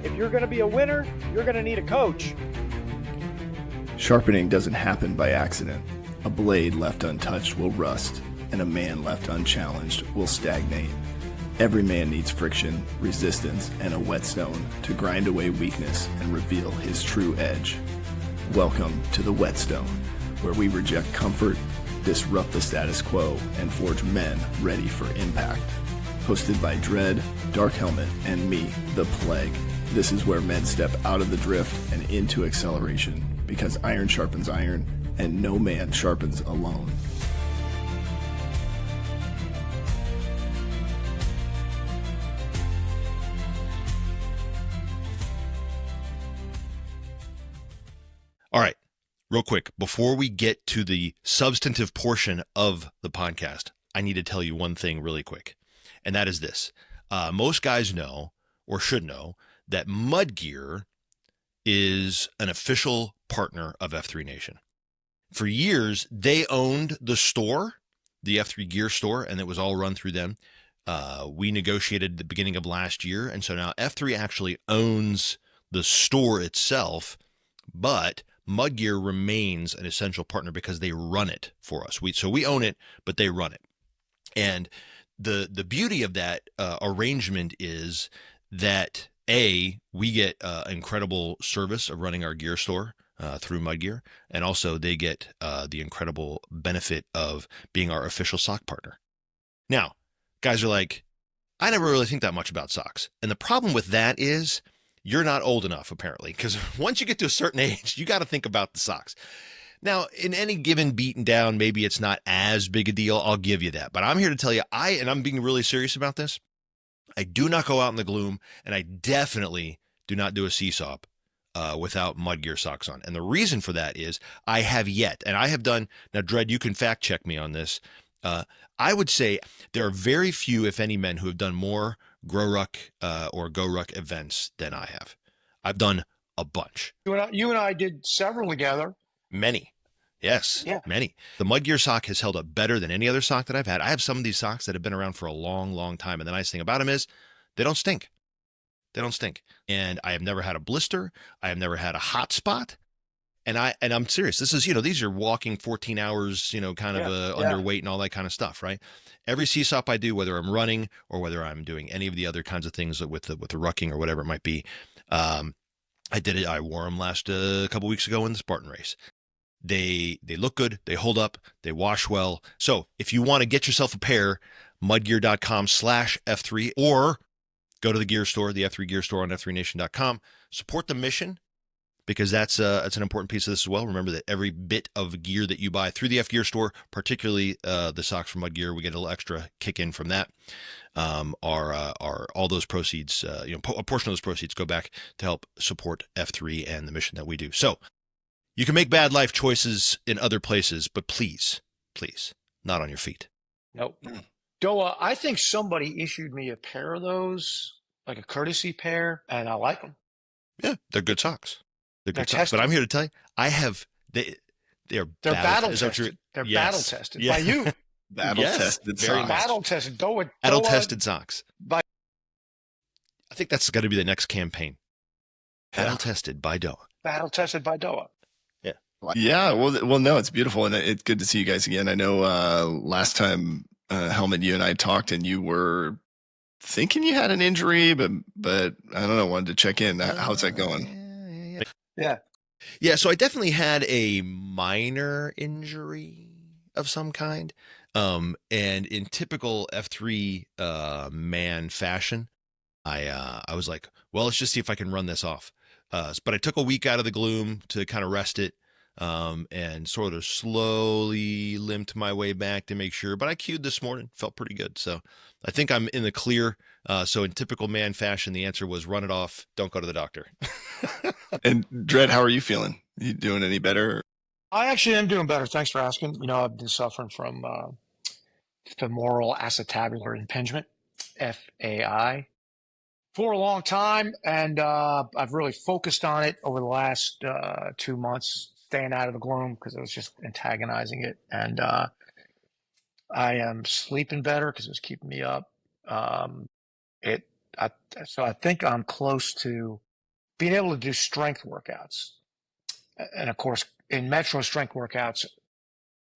If you're going to be a winner, you're going to need a coach. Sharpening doesn't happen by accident. A blade left untouched will rust, and a man left unchallenged will stagnate. Every man needs friction, resistance, and a whetstone to grind away weakness and reveal his true edge. Welcome to the Whetstone, where we reject comfort, disrupt the status quo, and forge men ready for impact. Hosted by Dredd, Dark Helmet, and me, the Plague. This is where men step out of the drift and into acceleration, because iron sharpens iron, and no man sharpens alone. All right, real quick, before we get to the substantive portion of the podcast, I need to tell you one thing really quick, and that is this. Most guys know, or should know, that Mud Gear is an official partner of F3 Nation. For years, they owned the store, the F3 Gear store, and it was all run through them. We negotiated at the beginning of last year, and so now F3 actually owns the store itself, but Mud Gear remains an essential partner because they run it for us. So we own it, but they run it. And the beauty of that arrangement is that we get incredible service of running our gear store through Mud Gear, and also they get the incredible benefit of being our official sock partner. Now, guys are like, I never really think that much about socks. And the problem with that is you're not old enough, apparently, because once you get to a certain age, you got to think about the socks. Now, in any given beaten down, maybe it's not as big a deal. I'll give you that. But I'm here to tell you, and I'm being really serious about this, I do not go out in the gloom, and I definitely do not do a CSAUP without Mud Gear socks on. And the reason for that is I have yet, and I have done, now Dredd, you can fact check me on this. I would say there are very few, if any, men who have done more Grow Ruck or Go Ruck events than I have. I've done a bunch. You and I did several together. Many. Yes, yeah. Many. The Mud Gear sock has held up better than any other sock that I've had. I have some of these socks that have been around for a long, long time. And the nice thing about them is they don't stink. They don't stink. And I have never had a blister. I have never had a hot spot. And I'm serious. This is, these are walking 14 hours, kind of underweight and all that kind of stuff, right? Every CSAUP I do, whether I'm running or whether I'm doing any of the other kinds of things with the rucking or whatever it might be, I did it. I wore them last a couple weeks ago in the Spartan race. They look good. They hold up. They wash well. So if you want to get yourself a pair, mudgear.com/F3, or go to the gear store, the F3 Gear Store on F3Nation.com. Support the mission, because that's an important piece of this as well. Remember that every bit of gear that you buy through the F Gear Store, particularly the socks from Mud Gear, we get a little extra kick in from that. Are all those proceeds, a portion of those proceeds go back to help support F3 and the mission that we do. So you can make bad life choices in other places, but please, not on your feet. Nope. Doa, I think somebody issued me a pair of those, like a courtesy pair, and I like them. Yeah, they're good socks. They're good socks. But I'm here to tell you, they're battle tested. They're battle tested by you. Battle tested socks. Battle tested. Battle tested socks. I think that's going to be the next campaign. Battle tested by Doa. Battle tested by Doa. Yeah. Yeah. Well, no, it's beautiful, and it's good to see you guys again. I know last time, Helmet, you and I talked, and you were thinking you had an injury, but I don't know. Wanted to check in. How's that going? Yeah. So I definitely had a minor injury of some kind. And in typical F3 man fashion, I was like, well, let's just see if I can run this off. But I took a week out of the gloom to kind of rest it, and sort of slowly limped my way back to make sure. But I queued this morning, felt pretty good. So I think I'm in the clear. So in typical man fashion, the answer was run it off. Don't go to the doctor. And Dredd, how are you feeling? You doing any better? I actually am doing better. Thanks for asking. I've been suffering from femoral acetabular impingement, FAI, for a long time. And I've really focused on it over the last 2 months, staying out of the gloom because it was just antagonizing it. And I am sleeping better because it was keeping me up. So I think I'm close to being able to do strength workouts. And of course, in metro strength workouts,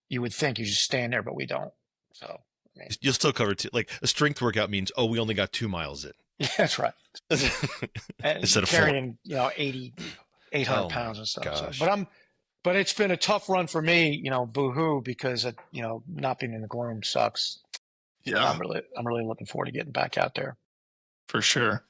you would think you just stand there, but we don't. So, I mean, You'll still cover like a strength workout means, oh, we only got 2 miles in. yeah, that's right. And Instead of carrying, 800 pounds and stuff. So, but it's been a tough run for me, boo-hoo, because, not being in the groom sucks. Yeah, I'm really looking forward to getting back out there. for sure.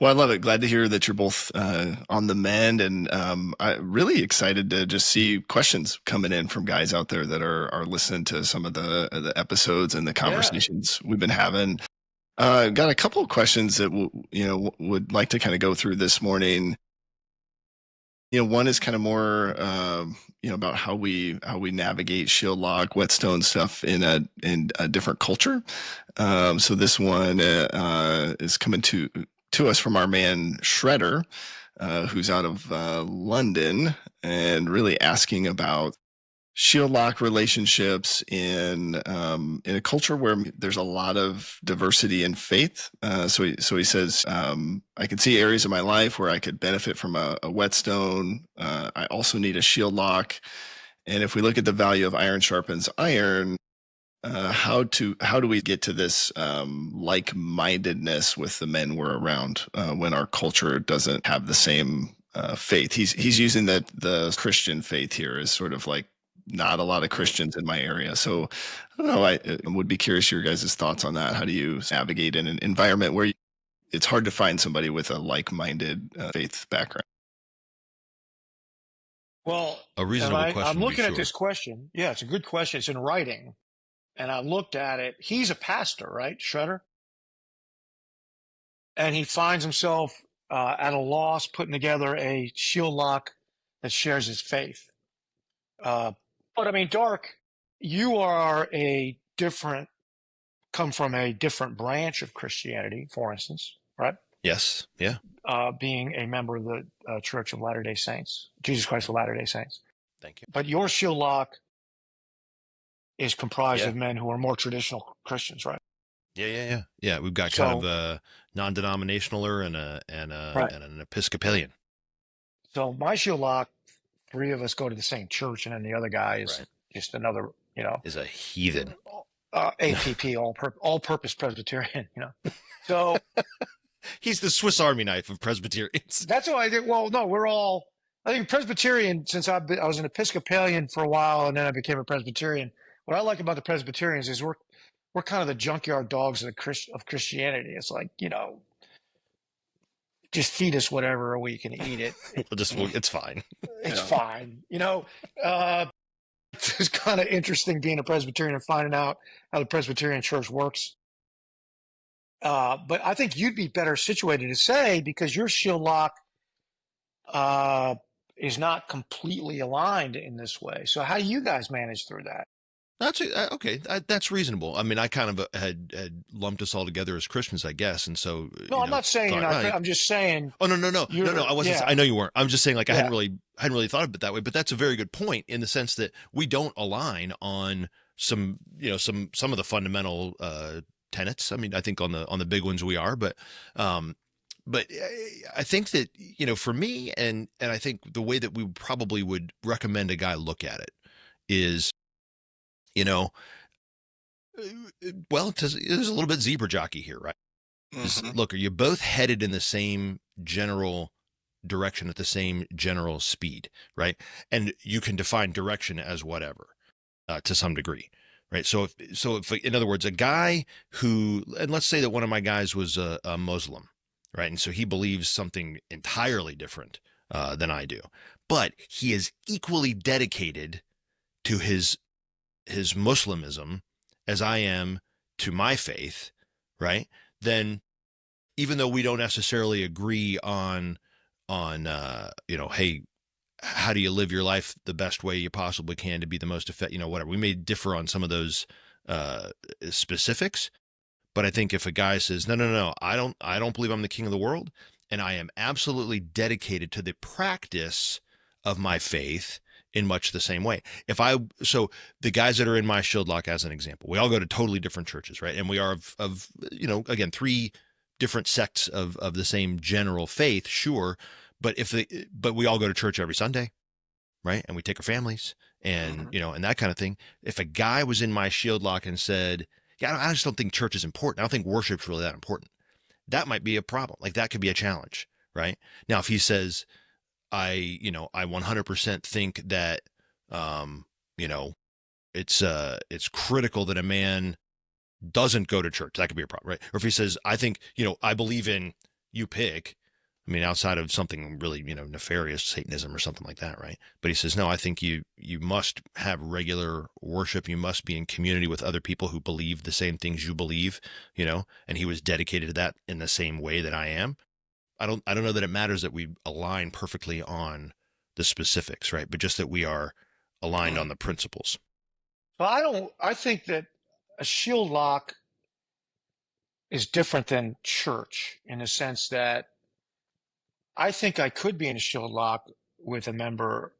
Well, I love it. Glad to hear that you're both on the mend, and I'm really excited to just see questions coming in from guys out there that are listening to some of the episodes and the conversations we've been having. Got a couple of questions that would like to kind of go through this morning. One is kind of more about how we navigate shieldlock, Whetstone stuff in a different culture. So this one is coming to us from our man Shredder, who's out of London, and really asking about shieldlock relationships in a culture where there's a lot of diversity in faith. So he says, I can see areas of my life where I could benefit from a Whetstone. I also need a shieldlock. And if we look at the value of iron sharpens iron, how do we get to this like-mindedness with the men we're around when our culture doesn't have the same faith? He's using the Christian faith here as sort of like not a lot of Christians in my area. So I don't know. I would be curious your guys' thoughts on that. How do you navigate in an environment where it's hard to find somebody with a like-minded faith background? Well, a reasonable question. I'm looking at this question. Yeah, it's a good question. It's in writing. And I looked at it. He's a pastor, right, Shredder? And he finds himself at a loss putting together a shieldlock that shares his faith. But I mean, Dark, you come from a different branch of Christianity, for instance, right? Yes. Yeah. Being a member of the Church of Latter-day Saints, Jesus Christ of Latter-day Saints. Thank you. But your shieldlock is comprised of men who are more traditional Christians, right? Yeah. We've got kind of a non-denominationaler and an Episcopalian. So my shieldlock, 3 of us go to the same church, and then the other guy is just another, is a heathen. APP, all-purpose Presbyterian, So he's the Swiss Army knife of Presbyterians. That's what I did. Well, no, I think Presbyterian, since I was an Episcopalian for a while, and then I became a Presbyterian. What I like about the Presbyterians is we're kind of the junkyard dogs of Christianity. It's like, just feed us whatever we can eat it. It's fine. It's fine. It's kind of interesting being a Presbyterian and finding out how the Presbyterian church works. But I think you'd be better situated to say, because your shieldlock is not completely aligned in this way. So how do you guys manage through that? That's okay. That's reasonable. I mean, I kind of had lumped us all together as Christians, I guess, and so. No, I'm not saying you're not. I'm just saying. Oh no! I wasn't. Yeah. I know you weren't. I'm just saying, like, I hadn't really thought of it that way. But that's a very good point in the sense that we don't align on some of the fundamental tenets. I mean, I think on the big ones we are, but I think that for me, and I think the way that we probably would recommend a guy look at it is. Well, there's a little bit zebra jockey here, right? Mm-hmm. Look, are you both headed in the same general direction at the same general speed, right? And you can define direction as whatever, to some degree, right? So if in other words, a guy who, and let's say that one of my guys was a Muslim, right? And so he believes something entirely different than I do, but he is equally dedicated to his Muslimism as I am to my faith, right? Then even though we don't necessarily agree on hey, how do you live your life the best way you possibly can to be the most effective, whatever. We may differ on some of those specifics, but I think if a guy says, no, I don't believe I'm the king of the world, and I am absolutely dedicated to the practice of my faith in much the same way. So the guys that are in my shieldlock, as an example, we all go to totally different churches, right? And we are of again, 3 different sects of the same general faith, sure, But but we all go to church every Sunday, right? And we take our families and, and that kind of thing. If a guy was in my shield lock and said, yeah, I just don't think church is important. I don't think worship's really that important. That might be a problem. Like that could be a challenge, right? Now, if he says, I 100% think that, it's critical that a man doesn't go to church. That could be a problem, right? Or if he says, I think, I believe in you pick, I mean, outside of something really, nefarious, Satanism or something like that, right? But he says, no, I think you must have regular worship. You must be in community with other people who believe the same things you believe, and he was dedicated to that in the same way that I am. I don't know that it matters that we align perfectly on the specifics, right? But just that we are aligned on the principles. Well, I think that a shield lock is different than church in the sense that I think I could be in a shield lock with a member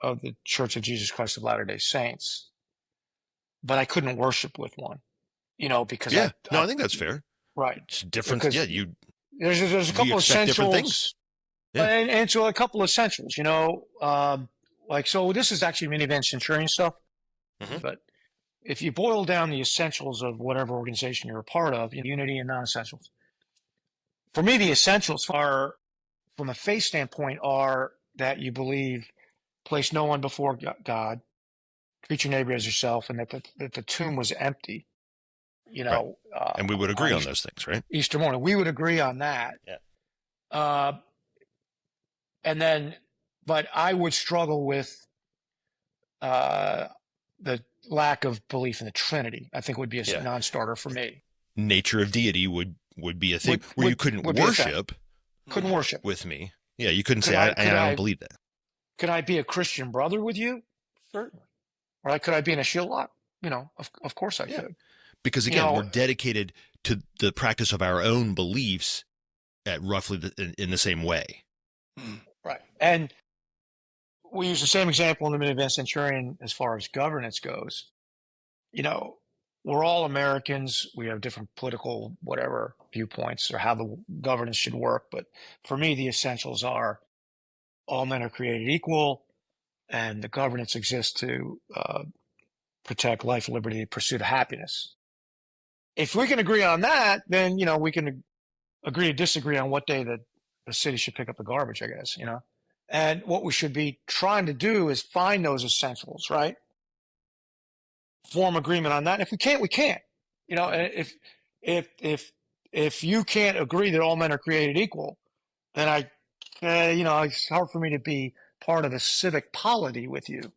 of the Church of Jesus Christ of Latter-day Saints, but I couldn't worship with one, because I think that's fair. Right. It's different. Because there's a couple of essentials. Yeah. And so a couple of essentials, so this is actually minivan centurion stuff, but if you boil down the essentials of whatever organization you're a part of, unity and non-essentials, for me, the essentials are, from a faith standpoint, are that you believe, place no one before God, treat your neighbor as yourself, and that the tomb was empty. Right. And we would agree on those things, right? Easter morning, we would agree on that. Yeah. But I would struggle with the lack of belief in the Trinity. I think would be a non-starter for me. Nature of deity would be a thing where you couldn't worship. Couldn't worship with me. Yeah, you couldn't say, I don't believe that. Could I be a Christian brother with you? Certainly. Or could I be in a shield lock? Of course I could. Because again, we're dedicated to the practice of our own beliefs at roughly in the same way. Right. And we use the same example in the minivan centurion as far as governance goes. We're all Americans. We have different political, whatever, viewpoints or how the governance should work. But for me, the essentials are all men are created equal, and the governance exists to protect life, liberty, pursuit of happiness. If we can agree on that, then, we can agree to disagree on what day the city should pick up the garbage, I guess, And what we should be trying to do is find those essentials, right? Form agreement on that. And if we can't, we can't. If you can't agree that all men are created equal, then it's hard for me to be part of a civic polity with you,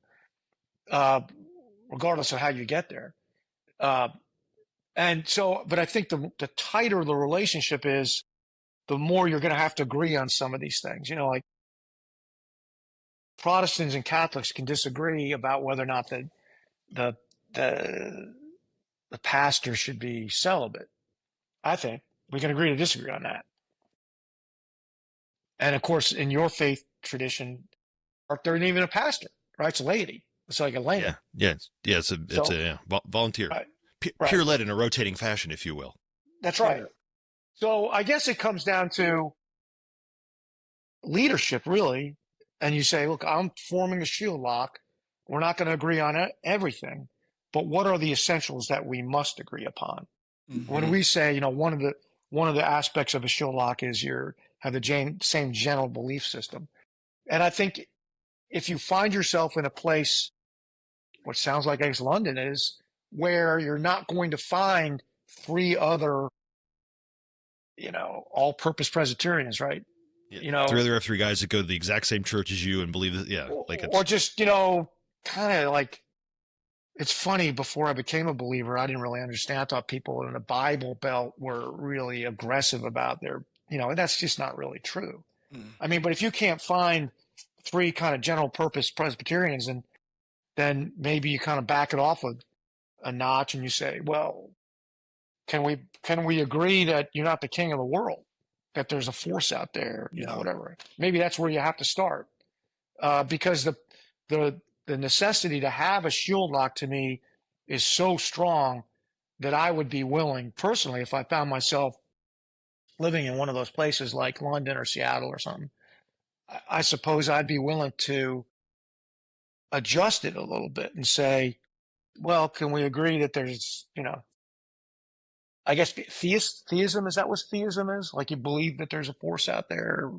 regardless of how you get there. But I think the tighter the relationship is, the more you're going to have to agree on some of these things. Like Protestants and Catholics can disagree about whether or not the pastor should be celibate. I think we can agree to disagree on that. And of course, in your faith tradition, there isn't even a pastor, right? It's a laity. It's like a layman. Yeah. It's a volunteer, right. Peer led in a rotating fashion, if you will. That's right. So I guess it comes down to leadership, really. And you say, look, I'm forming a shield lock. We're not going to agree on everything, but what are the essentials that we must agree upon? When we say, one of the aspects of a shield lock is have the same general belief system. And I think if you find yourself in a place, what sounds like ex-London is, where you're not going to find three other, all-purpose Presbyterians, right? Three guys that go to the exact same church as you and believe that, or just, kind of like, it's funny, before I became a believer, I didn't really understand. I thought people in the Bible Belt were really aggressive about their, and that's just not really true. I mean, but if you can't find three kind of general purpose Presbyterians, and then maybe you kind of back it off a notch and you say, well, can we agree that you're not the king of the world, that there's a force out there, whatever. Maybe that's where you have to start, because the necessity to have a shield lock to me is so strong that I would be willing, personally, if I found myself living in one of those places like London or Seattle or something, I suppose I'd be willing to adjust it a little bit and say, well, can we agree that there's, I guess theism, is that what theism is? Like you believe that there's a force out there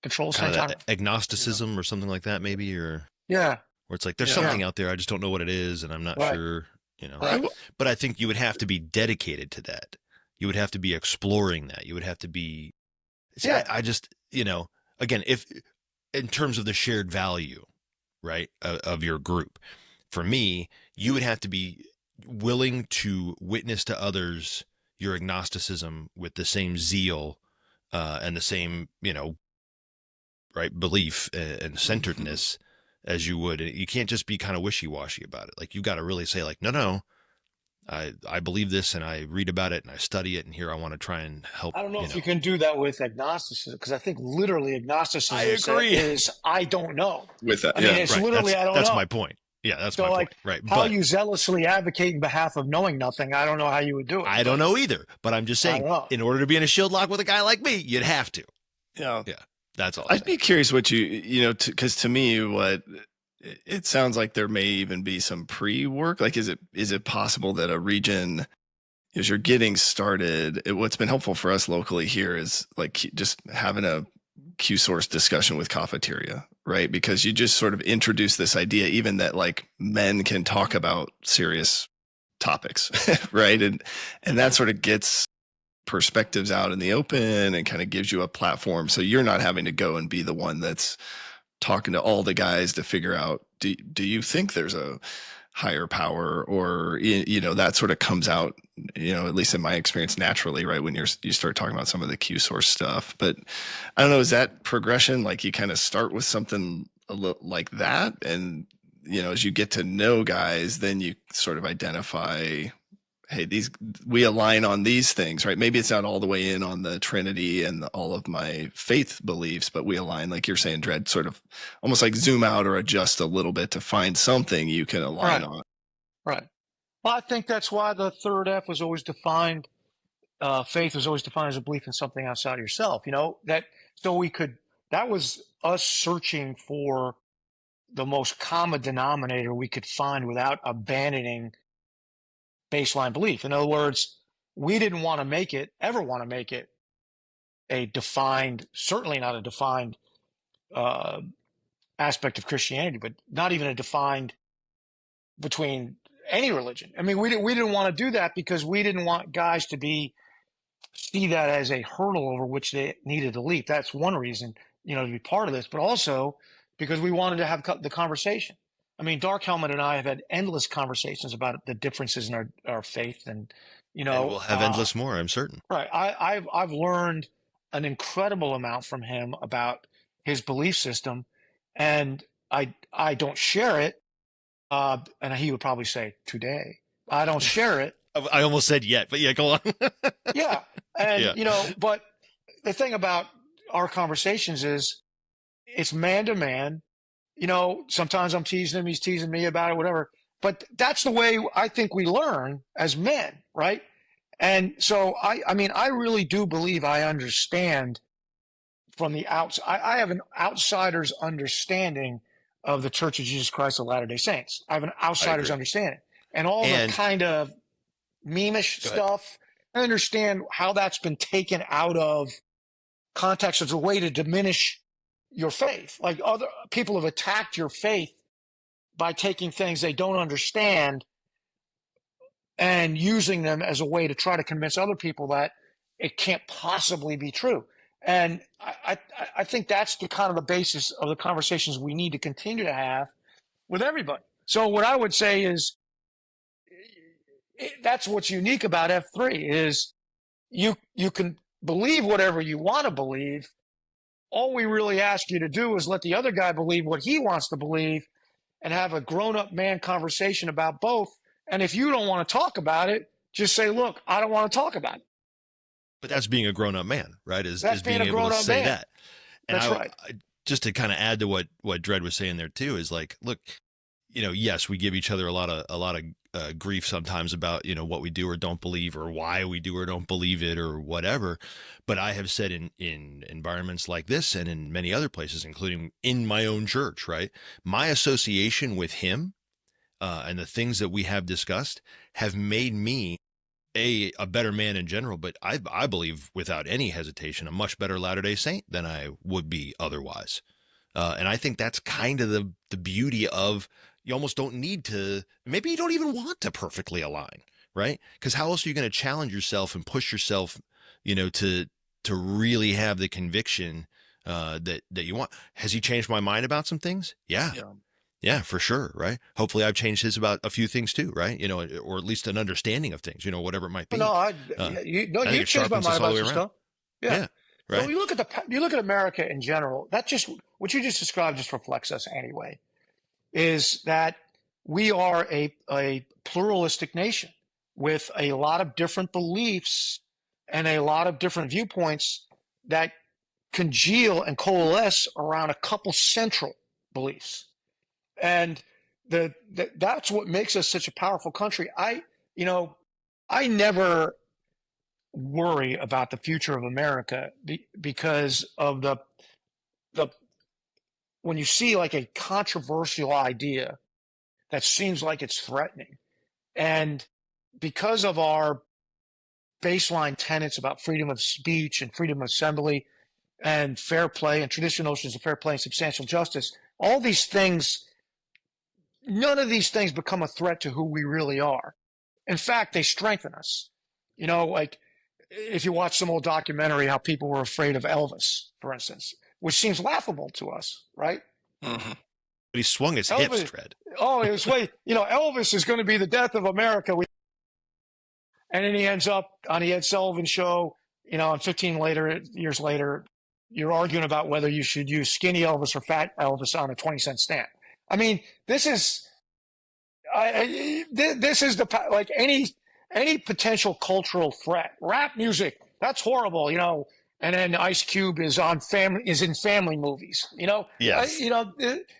controls Kind things. of that agnosticism or something like that, maybe, or Yeah. where it's like there's something out there, I just don't know what it is, and I'm not sure, Right. But I think you would have to be dedicated to that. You would have to be exploring that. You would have to be. See, I just, again, if in terms of the shared value, right, of your group, for me, you would have to be willing to witness to others your agnosticism with the same zeal and the same, right, belief and centeredness as you would. You can't just be kind of wishy-washy about it. Like you got to really say like, no, I believe this and I read about it and I study it and here I want to try and help. I don't know if you can do that with agnosticism, because I think literally agnosticism I agree. is I don't know. With that, I mean, it's literally I don't know. That's my point. Yeah, that's my point. Right. How you zealously advocate in behalf of knowing nothing, I don't know how you would do it. I don't know either, but I'm just saying, in order to be in a shield lock with a guy like me, you'd have to. Yeah. That's all. I'd be curious what because to me, what it sounds like there may even be some pre-work. Like, is it possible that a region, as you're getting started, what's been helpful for us locally here is like just having a Q source discussion with cafeteria, right? Because you just sort of introduce this idea, even that like men can talk about serious topics, right? And that sort of gets perspectives out in the open and kind of gives you a platform. So you're not having to go and be the one that's talking to all the guys to figure out, do you think there's a higher power, or, that sort of comes out, at least in my experience, naturally, right? When you start talking about some of the Q source stuff. But I don't know, is that progression? Like you kind of start with something a little like that. And, as you get to know guys, then you sort of identify, hey, we align on these things, right? Maybe it's not all the way in on the Trinity and all of my faith beliefs, but we align, like you're saying, Dredd, sort of almost like zoom out or adjust a little bit to find something you can align on. Right. Well, I think that's why the third F was always defined. Faith was always defined as a belief in something outside of yourself. That was us searching for the most common denominator we could find without abandoning baseline belief. In other words, we didn't ever want to make it a defined, certainly not a defined aspect of Christianity, but not even a defined between any religion. I mean, we didn't want to do that because we didn't want guys to see that as a hurdle over which they needed to leap. That's one reason, to be part of this, but also because we wanted to have the conversation. I mean, Dark Helmet and I have had endless conversations about the differences in our faith, and and we'll have endless more, I'm certain. Right. I've learned an incredible amount from him about his belief system, and I don't share it. And he would probably say today, I don't share it. I almost said yet, but yeah, go on. Yeah. And, but the thing about our conversations is it's man to man. Sometimes I'm teasing him, he's teasing me about it, whatever. But that's the way I think we learn as men, right? And so, I really do believe I understand from the outside. I have an outsider's understanding of the Church of Jesus Christ of Latter-day Saints. I have an outsider's understanding. And all the kind of meme-ish stuff, I understand how that's been taken out of context as a way to diminish your faith. Like other people have attacked your faith by taking things they don't understand and using them as a way to try to convince other people that it can't possibly be true. And I think that's the kind of the basis of the conversations we need to continue to have with everybody. So what I would say is that's what's unique about F3 is you can believe whatever you want to believe. All we really ask you to do is let the other guy believe what he wants to believe and have a grown-up man conversation about both. And if you don't want to talk about it, just say, look, I don't want to talk about it. But that's being a grown-up man, right? Is being a able to say that. And that's right. Just to kind of add to what Dredd was saying there too, is like, look, yes, we give each other a lot of grief sometimes about, what we do or don't believe, or why we do or don't believe it, or whatever. But I have said in environments like this and in many other places, including in my own church, right? My association with him and the things that we have discussed have made me a better man in general, but I believe without any hesitation, a much better Latter-day Saint than I would be otherwise. And I think that's kind of the beauty of, you almost don't need to, maybe you don't even want to perfectly align, right? Because how else are you going to challenge yourself and push yourself, to really have the conviction that you want? Has he changed my mind about some things? Yeah. Yeah, for sure. Right. Hopefully I've changed his about a few things too. Right. Or at least an understanding of things, whatever it might be. No, I you think it changed my sharpens mind us all about the way some around. stuff. Yeah. Yeah. Right. So you look at America in general. That just what you just described just reflects us anyway. Is that we are a pluralistic nation with a lot of different beliefs and a lot of different viewpoints that congeal and coalesce around a couple central beliefs. And that's what makes us such a powerful country. I never worry about the future of America because of the when you see like a controversial idea that seems like it's threatening, and because of our baseline tenets about freedom of speech and freedom of assembly and fair play and traditional notions of fair play and substantial justice, all these things, none of these things become a threat to who we really are. In fact, they strengthen us. Like if you watch some old documentary, how people were afraid of Elvis, for instance, which seems laughable to us, right? Mm-hmm. But he swung his hips, Dredd. Oh, it was Elvis is going to be the death of America. And then he ends up on the Ed Sullivan show, and 15 years later, you're arguing about whether you should use skinny Elvis or fat Elvis on a 20-cent stamp. I mean, this is like any potential cultural threat. Rap music, that's horrible, And then Ice Cube is in family movies, Yes.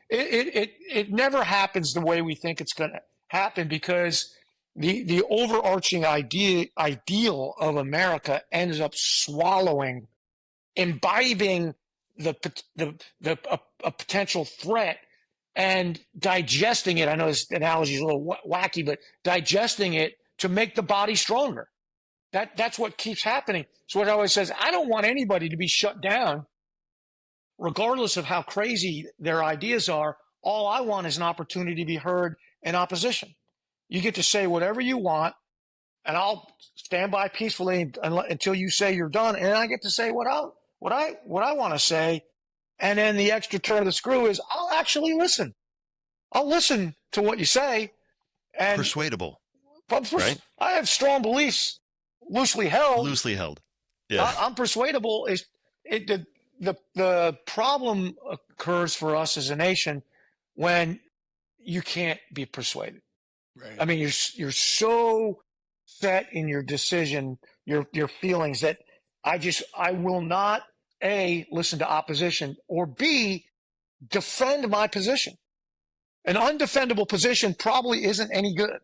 It never happens the way we think it's going to happen, because the overarching ideal of America ends up imbibing a potential threat and digesting it. I know this analogy is a little wacky, but digesting it to make the body stronger. That's what keeps happening. So what I always says, I don't want anybody to be shut down, regardless of how crazy their ideas are. All I want is an opportunity to be heard in opposition. You get to say whatever you want, and I'll stand by peacefully until you say you're done, and I get to say what I want to say. And then the extra turn of the screw is I'll actually listen. I'll listen to what you say. And Persuadable. Right? I have strong beliefs, loosely held. Yeah. I'm persuadable. The problem occurs for us as a nation when you can't be persuaded. Right. I mean, you're so set in your decision, your feelings, that I will not A, listen to opposition, or B, defend my position. An undefendable position probably isn't any good.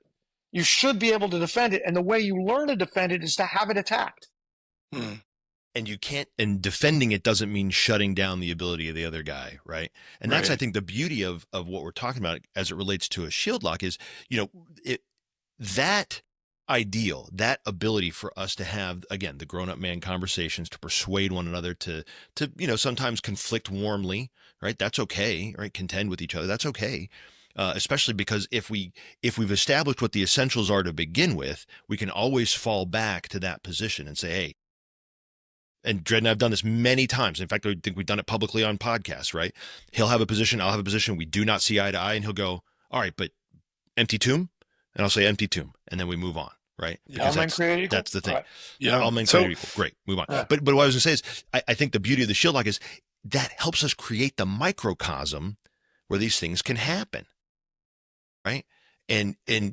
You should be able to defend it. And the way you learn to defend it is to have it attacked. And you can't, and defending it doesn't mean shutting down the ability of the other guy, right? And that's, I think, the beauty of what we're talking about as it relates to a shield lock is, that ideal, that ability for us to have, again, the grown-up man conversations, to persuade one another, to sometimes conflict warmly, right? That's okay, right? Contend with each other. That's okay. Especially because if we've established what the essentials are to begin with, we can always fall back to that position and say, hey, and Dredd and I have done this many times. In fact, I think we've done it publicly on podcasts, right? He'll have a position, I'll have a position. We do not see eye to eye, and he'll go, all right, but empty tomb? And I'll say empty tomb. And then we move on, right? Because that's the thing. Right. Yeah. All men created equal. Great, move on. But what I was going to say is, I think the beauty of the shield lock is that helps us create the microcosm where these things can happen, right? And to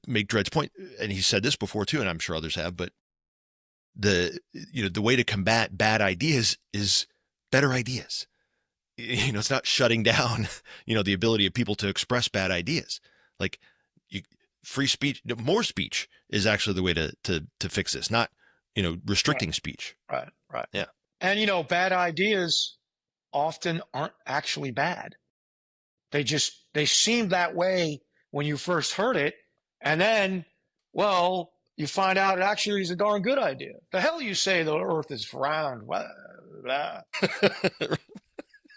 make Dredd's point, and he said this before too, and I'm sure others have, but the way to combat bad ideas is better ideas. It's not shutting down, the ability of people to express bad ideas. Like, free speech, more speech is actually the way to fix this, not, restricting speech. Right. Yeah. And, bad ideas often aren't actually bad. They seem that way when you first heard it. And then, well, you find out it actually is a darn good idea. The hell you say the earth is round. Blah, blah.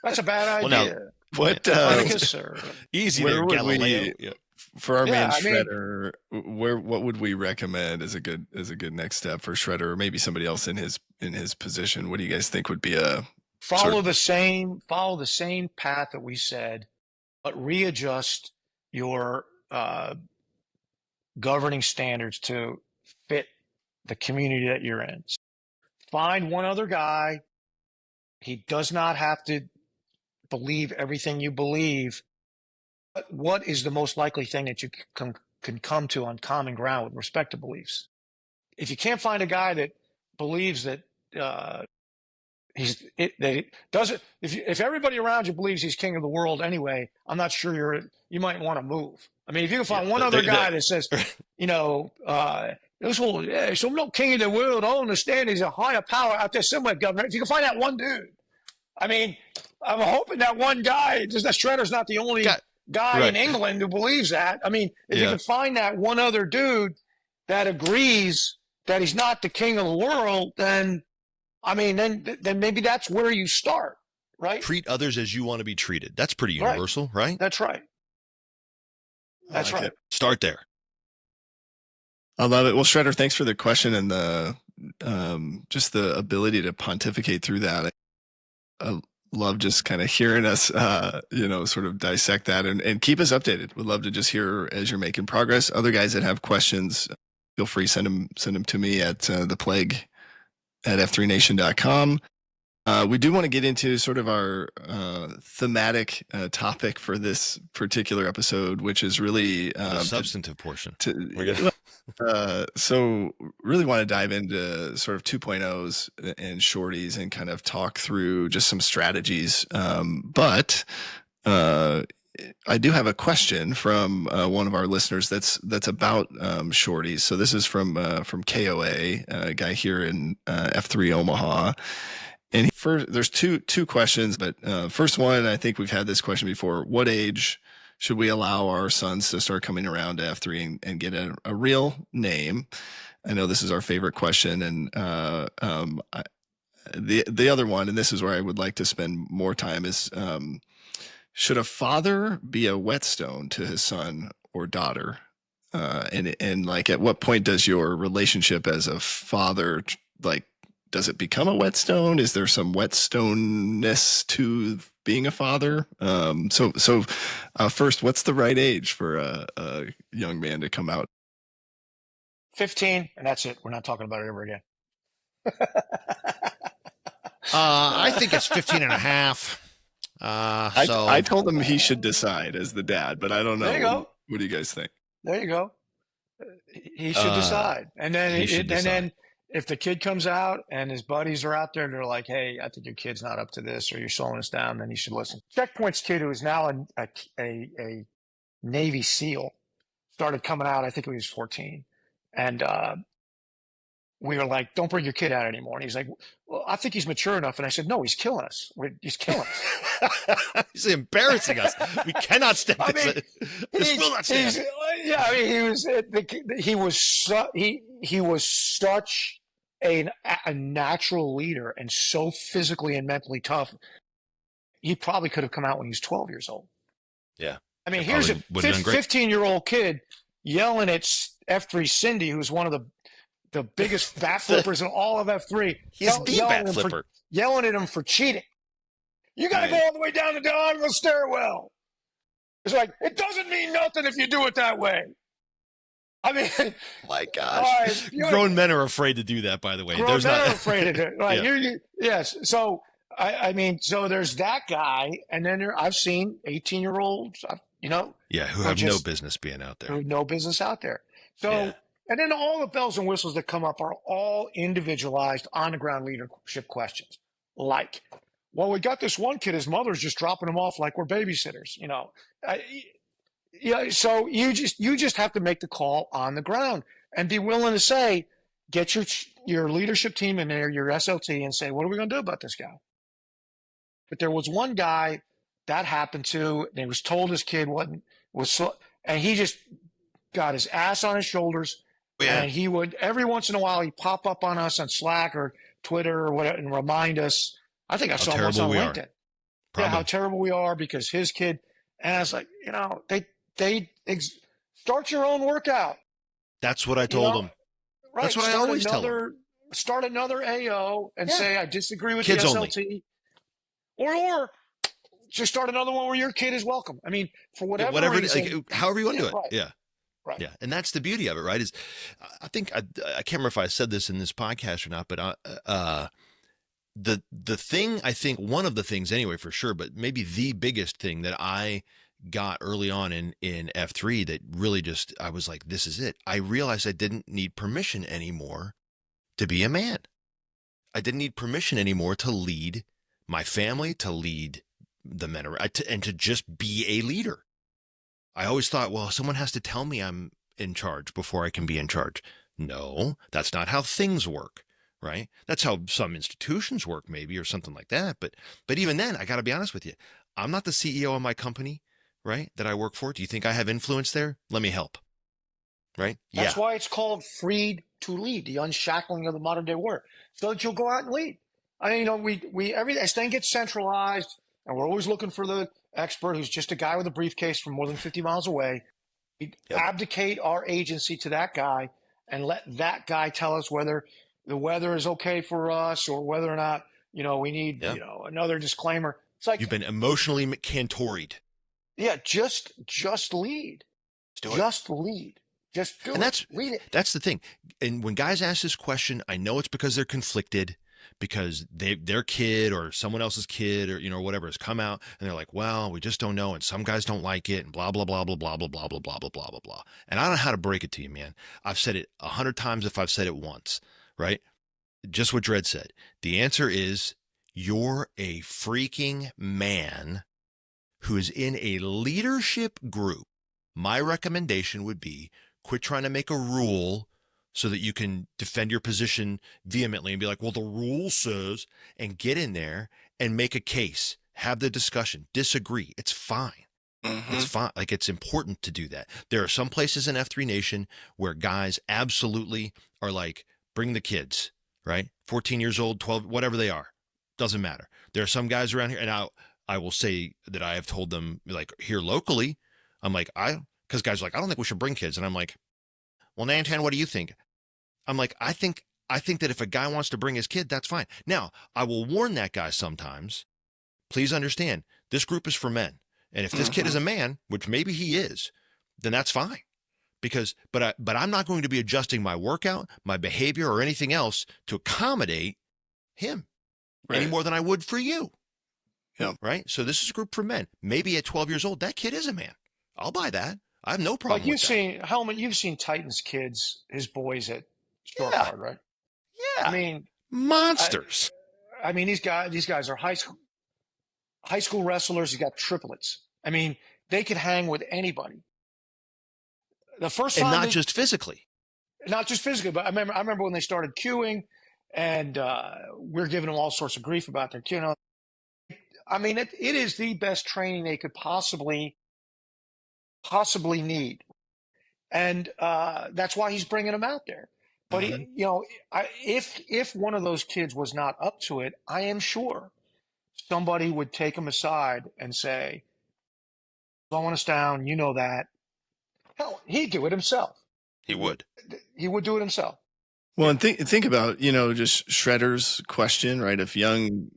That's a bad Well, now, idea. What Copernicus or easy where there, would Galileo. we, for our man I mean- Shredder, what would we recommend as a good next step for Shredder, or maybe somebody else in his position? What do you guys think would be a follow the same path that we said, but readjust your governing standards to fit the community that you're in. Find one other guy. He does not have to believe everything you believe. But what is the most likely thing that you can come to on common ground with respect to beliefs? If you can't find a guy that believes that if everybody around you believes he's king of the world anyway, I'm not sure you might want to move. I mean, if you can find one other guy that says, so I'm not king of the world. I understand there's a higher power out there somewhere, governor. If you can find that one dude, I mean, I'm hoping that one guy, just that Shredder's not the only guy in England who believes that. I mean, if you can find that one other dude that agrees that he's not the king of the world, then maybe that's where you start, right? Treat others as you want to be treated. That's pretty universal, right? That's right. That's right. Start there. I love it. Well, Shredder, thanks for the question and the just the ability to pontificate through that. I love just kind of hearing us, sort of dissect that and keep us updated. We'd love to just hear as you're making progress. Other guys that have questions, feel free, send them to me at theplague@f3nation.com. We do want to get into sort of our thematic topic for this particular episode, which is really the substantive portion. So really want to dive into sort of 2.0s and shorties and kind of talk through just some strategies. But I do have a question from one of our listeners that's about shorties. So this is from KOA, a guy here in F3 Omaha. And there's two questions, but first one, I think we've had this question before. What age should we allow our sons to start coming around to F3 and get a real name? I know this is our favorite question. And the other one, and this is where I would like to spend more time, is should a father be a whetstone to his son or daughter? And like, at what point does your relationship as a father, like, does it become a whetstone? Is there some whetstone-ness to being a father? So first, what's the right age for a young man to come out? 15, and that's it. We're not talking about it ever again. I think it's 15 and a half. I told him he should decide as the dad, but I don't know. There you go. What do you guys think? There you go. He should decide. And then decide. If the kid comes out and his buddies are out there and they're like, hey, I think your kid's not up to this or you're slowing us down, then you should listen. Checkpoint's kid, who is now a Navy SEAL, started coming out, I think he was 14. And we were like, don't bring your kid out anymore. And he's like, well, I think he's mature enough. And I said, no, he's killing us. He's killing us. He's embarrassing us. We cannot stand this. This will not stand. He was such a natural leader and so physically and mentally tough. He probably could have come out when he was 12 years old. Yeah. I mean, here's a 15-year-old kid yelling at F3 Cindy, who's one of the biggest bat flippers in all of F3. He's the bat flipper. Yelling at him for cheating. You got to go all the way down the diagonal stairwell. It's like, it doesn't mean nothing if you do it that way. I mean, my gosh. Grown men are afraid to do that, by the way. Grown men are afraid to do it. Right. Yeah. Yes. So, I mean, so there's that guy. And then I've seen 18-year-olds, who have no business being out there. Who have no business out there. So, and then all the bells and whistles that come up are all individualized on-the-ground leadership questions. Like, well, we got this one kid, his mother's just dropping him off like we're babysitters. Yeah, so you just have to make the call on the ground and be willing to say, get your leadership team in there, your SLT, and say, what are we going to do about this guy? But there was one guy that happened to, and he was told his kid and he just got his ass on his shoulders, Yeah. and he would every once in a while he'd pop up on us on Slack or Twitter or whatever and remind us. I think I saw him once on LinkedIn. Yeah, how terrible we are because his kid. And I was like, start your own workout. That's what I told him. Right. That's what I always tell them. Start another AO and say, I disagree with Kids the SLT. only. Or just start another one where your kid is welcome. I mean, for whatever reason. Like, however you want to do it. Right. Yeah. Right. Yeah. And that's the beauty of it, right? Is I think, I can't remember if I said this in this podcast or not, but the thing, I think one of the things anyway, for sure, but maybe the biggest thing that I got early on in F3 that really just, I was like, this is it. I realized I didn't need permission anymore to be a man. I didn't need permission anymore to lead my family, to lead the men, and to just be a leader. I always thought, well, someone has to tell me I'm in charge before I can be in charge. No, that's not how things work, right? That's how some institutions work, maybe, or something like that. But even then, I got to be honest with you. I'm not the CEO of my company, right, that I work for. Do you think I have influence there? Let me help, right? That's why it's called freed to lead, the unshackling of the modern day warrior, so that you'll go out and lead. I mean, we everything gets centralized, and we're always looking for the expert who's just a guy with a briefcase from more than 50 miles away. We abdicate our agency to that guy and let that guy tell us whether the weather is okay for us or whether or not, we need, another disclaimer. It's like you've been emotionally cantoried. Yeah, just lead. Just lead. Just do it. Lead it. That's the thing. And when guys ask this question, I know it's because they're conflicted, because their kid or someone else's kid or whatever has come out and they're like, well, we just don't know, and some guys don't like it, and blah blah blah blah blah blah blah blah blah blah blah blah blah. And I don't know how to break it to you, man. I've said it 100 times if I've said it once, right? Just what Dredd said. The answer is you're a freaking man who is in a leadership group. My recommendation would be quit trying to make a rule so that you can defend your position vehemently and be like, well, the rule says, and get in there and make a case, have the discussion, disagree. It's fine. Mm-hmm. It's fine. Like, it's important to do that. There are some places in F3 Nation where guys absolutely are like, bring the kids, right? 14 years old, 12, whatever they are. Doesn't matter. There are some guys around here, and I will say that I have told them, like, here locally, I'm like, because guys are like, I don't think we should bring kids. And I'm like, well, Nantan, what do you think? I'm like, I think that if a guy wants to bring his kid, that's fine. Now, I will warn that guy sometimes. Please understand, this group is for men. And if this kid is a man, which maybe he is, then that's fine. But I'm not going to be adjusting my workout, my behavior, or anything else to accommodate him any more than I would for you. Yeah. Right. So this is a group for men. Maybe at 12 years old, that kid is a man. I'll buy that. I have no problem. Like you've seen Titan's kids, his boys at Short Guard, right? Yeah. I mean, monsters. I mean, these guys are high school wrestlers. You got triplets. I mean, they could hang with anybody. The first time, and not just physically, but I remember when they started queuing, and we're giving them all sorts of grief about their queue. I mean, it is the best training they could possibly need, and that's why he's bringing them out there. But if one of those kids was not up to it, I am sure somebody would take him aside and say, "Slowing us down, you know that." Hell, he'd do it himself. He would do it himself. Well, and think about, just Shredder's question, right? If young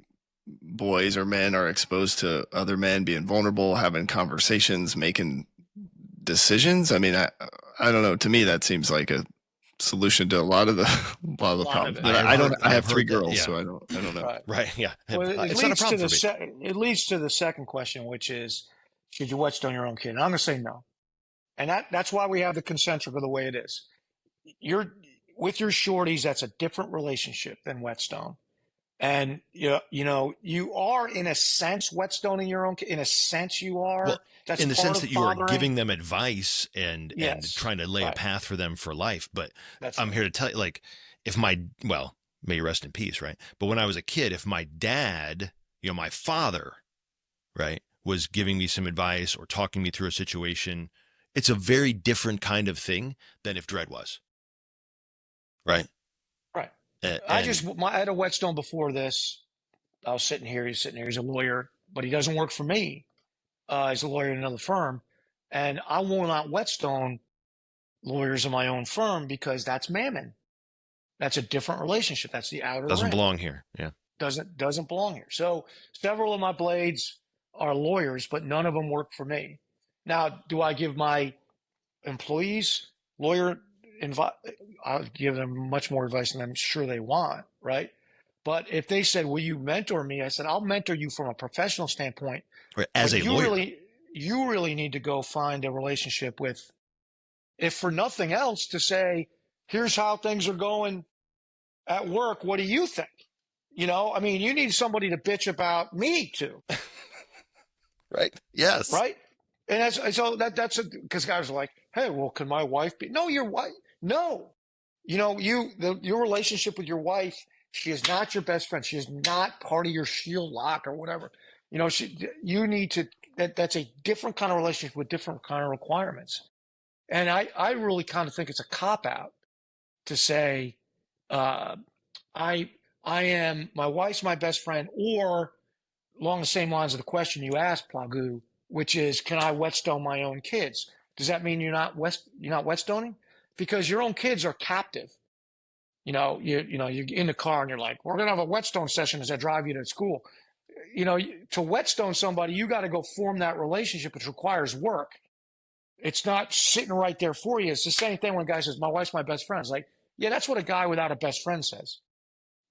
boys or men are exposed to other men being vulnerable, having conversations, making decisions, I mean, I don't know. To me, that seems like a solution to a lot of the problems. I have 3 girls, so I don't know. Right. Yeah. Well, it's not a problem for me. It leads to the second question, which is, should you Whetstone your own kid? And I'm going to say no. And that's why we have the Concentrica the way it is. With your shorties, that's a different relationship than Whetstone. And you are in a sense Whetstoning your own. In a sense, you are. Well, That's in the part sense of that you are fathering. giving them advice and Yes, trying to lay a right. path for them for life. But That's I'm right. here to tell you, like, if may you rest in peace, right? But when I was a kid, if my dad, my father, right, was giving me some advice or talking me through a situation, it's a very different kind of thing than if Dredd was, right? Right. I And had a Whetstone before this. I was sitting here. He's sitting here. He's a lawyer, but he doesn't work for me. He's a lawyer in another firm, and I will not Whetstone lawyers in my own firm because that's mammon. That's a different relationship. That's the outer doesn't ring. belong here. Yeah. Doesn't belong here. So several of my blades are lawyers, but none of them work for me. Now, do I give my employees lawyer I'll give them much more advice than I'm sure they want, right? But if they said, "Will you mentor me?" I said, "I'll mentor you from a professional standpoint, Right. As but a lawyer. you really need to go find a relationship with, if for nothing else, to say, here's how things are going at work. What do you think?" I mean, you need somebody to bitch about me to, Right. Yes. right? And that's because guys are like, "Hey, well, can my wife be?" No, your wife. No, your relationship with your wife. She is not your best friend. She is not part of your shield lock or whatever. You need to. That's a different kind of relationship with different kind of requirements. And I really kind of think it's a cop out to say, uh, I my wife's my best friend, or along the same lines of the question you asked, Plagu, which is, can I Whetstone my own kids? Does that mean you're not Whetstoning? Because your own kids are captive. You're in the car and you're like, we're gonna have a Whetstone session as I drive you to school. To Whetstone somebody, you got to go form that relationship, which requires work. It's not sitting right there for you. It's the same thing when a guy says, "My wife's my best friend." It's like, yeah, that's what a guy without a best friend says.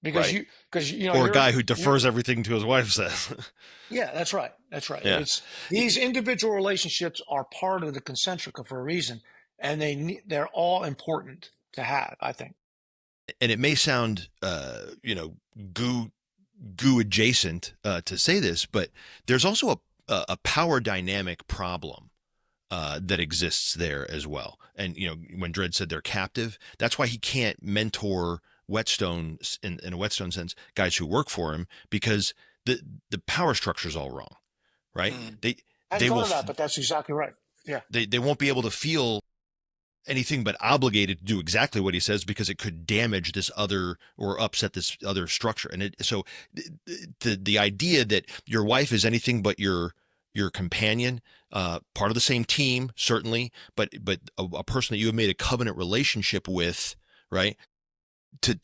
Because Right. or a guy who defers everything to his wife says. Yeah, that's right. That's right. Yeah. It's these individual relationships are part of the Concentrica for a reason, and they're all important to have, I think. And it may sound, goo adjacent to say this, but there's also a power dynamic problem that exists there as well. And when Dredd said they're captive, that's why he can't mentor Whetstone in a Whetstone sense, guys who work for him, because the power structure is all wrong, right? I hadn't thought of that, but that's exactly right. Yeah. They won't be able to feel anything but obligated to do exactly what he says, because it could damage this other or upset this other structure. And so the idea that your wife is anything but your companion, part of the same team, certainly, but a person that you have made a covenant relationship with, right? To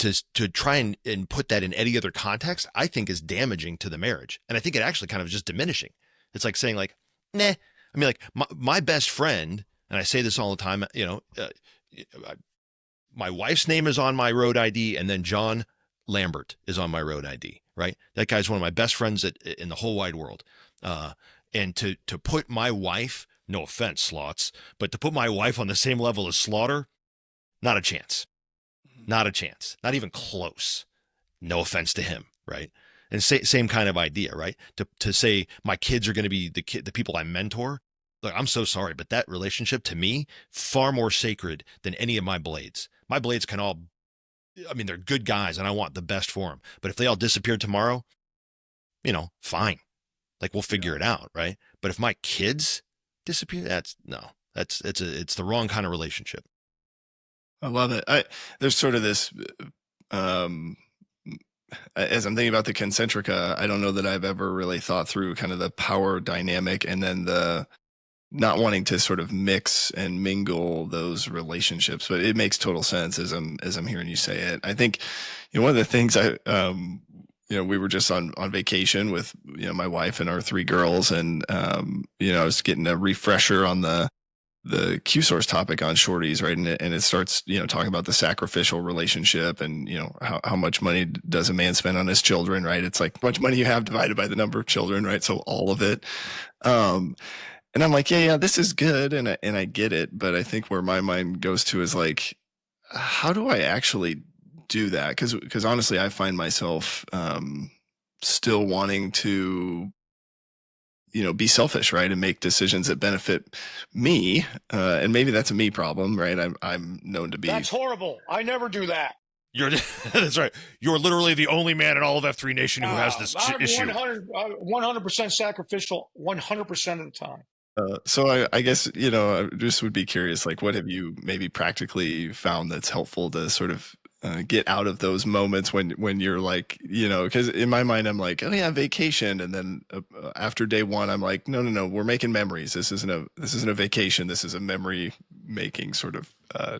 try and put that in any other context, I think is damaging to the marriage. And I think it actually kind of just diminishing. It's like saying like, nah, I mean, like my best friend, and I say this all the time, my wife's name is on my road ID, and then John Lambert is on my road ID, right? That guy's one of my best friends in the whole wide world. And to put my wife, no offense, Slots, but to put my wife on the same level as Slaughter, not a chance. Not a chance. Not even close. No offense to him, right? And same kind of idea, right? To say my kids are going to be the people I mentor. Look, I'm so sorry, but that relationship to me, far more sacred than any of my blades. My blades can all, I mean, they're good guys and I want the best for them. But if they all disappeared tomorrow, fine. Like we'll figure it out, right? But if my kids disappear, it's the wrong kind of relationship. I love it. There's sort of this, as I'm thinking about the Concentrica, I don't know that I've ever really thought through kind of the power dynamic and then the not wanting to sort of mix and mingle those relationships, but it makes total sense as I'm hearing you say it. I think, one of the things we were just on vacation with, my wife and our 3 girls, and, I was getting a refresher on the Q-source topic on shorties, right? And it starts, talking about the sacrificial relationship and, how much money does a man spend on his children, right? It's like how much money you have divided by the number of children, right? So all of it. And I'm like, yeah, this is good. And I get it. But I think where my mind goes to is like, how do I actually do that? Because honestly, I find myself still wanting to, be selfish, right, and make decisions that benefit me, and maybe that's a me problem, right? I'm known to be. That's horrible. I never do that. That's right. You're literally the only man in all of F3 Nation who has this I'm issue. 100% sacrificial 100% of the time. So I guess, I just would be curious, like, what have you maybe practically found that's helpful to sort of get out of those moments when you're like, because in my mind, I'm like, oh yeah, vacation. And then after day one, I'm like, no, we're making memories. This isn't a vacation. This is a memory making sort of